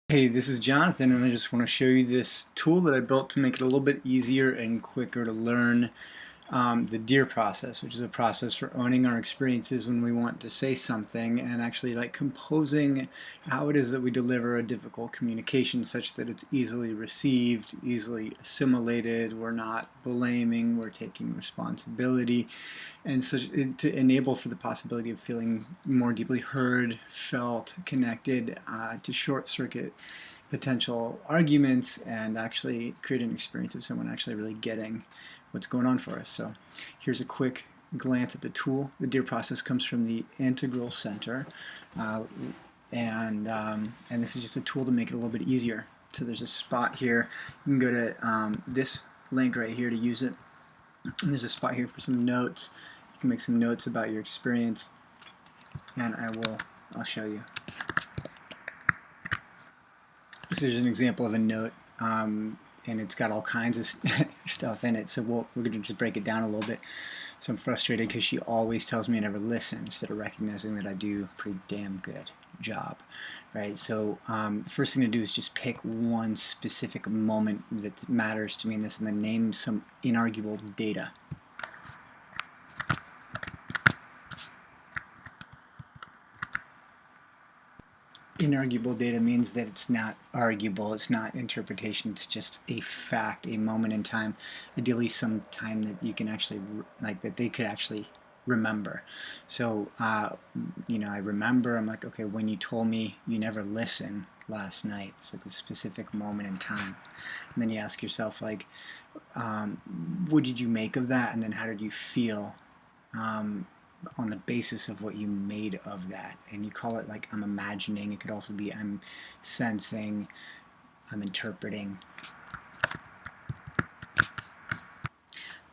Hey, this is Jonathan, and I just want to show you this tool that I built to make it a little bit easier and quicker to learn the DEAR process, which is a process for owning our experiences when we want to say something and actually like composing how it is that we deliver a difficult communication such that it's easily received, easily assimilated, we're not blaming, we're taking responsibility, and such to enable for the possibility of feeling more deeply heard, felt, connected, to short circuit potential arguments and actually create an experience of someone actually really getting what's going on for us. So here's a quick glance at the tool. The DEAR process comes from the Integral Center, and this is just a tool to make it a little bit easier. So there's a spot here. You can go to this link right here to use it. And there's a spot here for some notes. You can make some notes about your experience, and I'll show you. This is an example of a note, and it's got all kinds of stuff in it, so we're going to just break it down a little bit. So I'm frustrated because she always tells me I never listen instead of recognizing that I do a pretty damn good job, right? So first thing to do is just pick one specific moment that matters to me in this and then name some inarguable data. Inarguable data means that it's not arguable, it's not interpretation, it's just a fact, a moment in time, ideally some time that you can actually, like, that they could actually remember. So, you know, I remember, I'm like, okay, when you told me you never listen last night, it's like a specific moment in time. And then you ask yourself, like, what did you make of that, and then how did you feel on the basis of what you made of that. And you call it like I'm imagining. It could also be I'm sensing, I'm interpreting.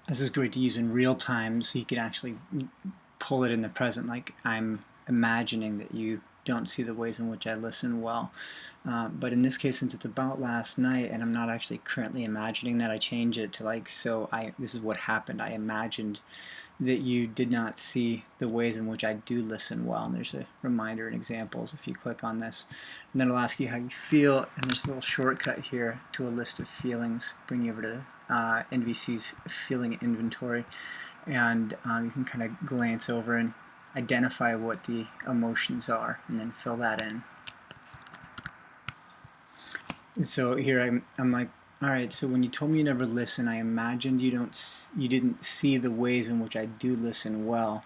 This is great to use in real time so you can actually pull it in the present, like I'm imagining that you don't see the ways in which I listen well. But in this case, since it's about last night and I'm not actually currently imagining that, I change it to like, this is what happened. I imagined that you did not see the ways in which I do listen well. And there's a reminder and examples if you click on this. And then it'll ask you how you feel, and there's a little shortcut here to a list of feelings, bring you over to NVC's feeling inventory. And you can kind of glance over and identify what the emotions are and then fill that in. And so here I'm like, all right, so when you told me you never listen, I imagined you didn't see the ways in which I do listen well.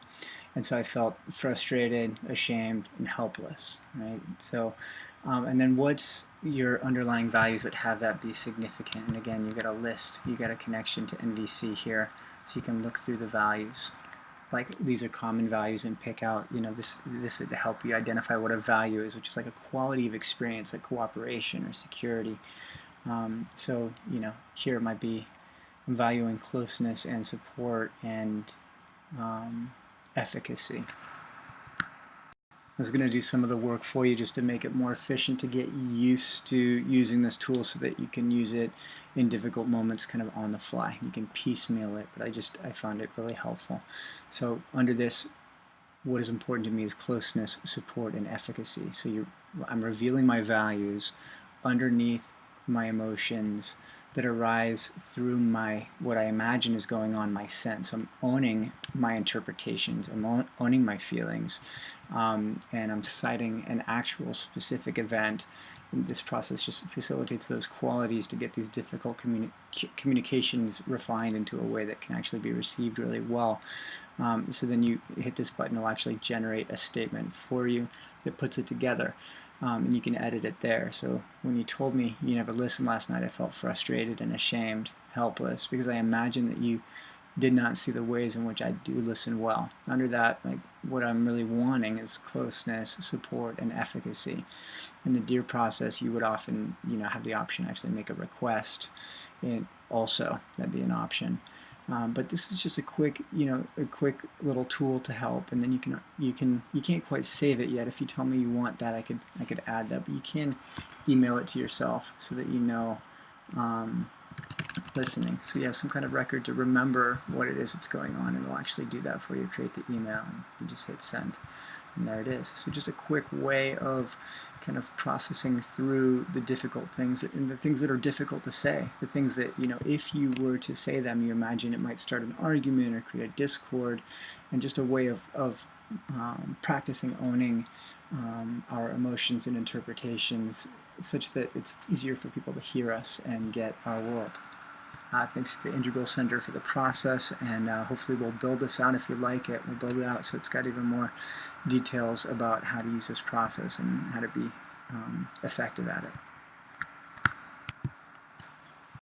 And so I felt frustrated, ashamed, and helpless, right? So, and then what's your underlying values that have that be significant? And again, you got a list, you got a connection to NVC here, so you can look through the values. Like these are common values, and pick out, you know, this would help you identify what a value is, which is like a quality of experience, like cooperation or security. So, you know, here it might be valuing closeness and support and efficacy. I was going to do some of the work for you just to make it more efficient to get used to using this tool so that you can use it in difficult moments kind of on the fly. You can piecemeal it, but I found it really helpful. So under this, what is important to me is closeness, support, and efficacy. So I'm revealing my values underneath my emotions that arise through what I imagine is going on, my sense. I'm owning my interpretations, I'm owning my feelings, and I'm citing an actual specific event. And this process just facilitates those qualities to get these difficult communications refined into a way that can actually be received really well. So then you hit this button, it'll actually generate a statement for you that puts it together. And you can edit it there. So when you told me you never listened last night, I felt frustrated and ashamed, helpless, because I imagined that you did not see the ways in which I do listen well. Under that, like, what I'm really wanting is closeness, support, and efficacy. In the DEAR process, you would often, you know, have the option to actually make a request. Also, that'd be an option. But this is just a quick, you know, a quick little tool to help, and then you can't quite save it yet. If you tell me you want that, I could add that, but you can email it to yourself so that you know listening. So you have some kind of record to remember what it is that's going on, and it'll actually do that for you. Create the email, and you just hit send. And there it is. So just a quick way of kind of processing through the difficult things and the things that are difficult to say. The things that, you know, if you were to say them, you imagine it might start an argument or create a discord, and just a way of practicing owning our emotions and interpretations such that it's easier for people to hear us and get our world. Thanks to the Integral Center for the process, and hopefully we'll build this out. If you like it, we'll build it out so it's got even more details about how to use this process and how to be effective at it.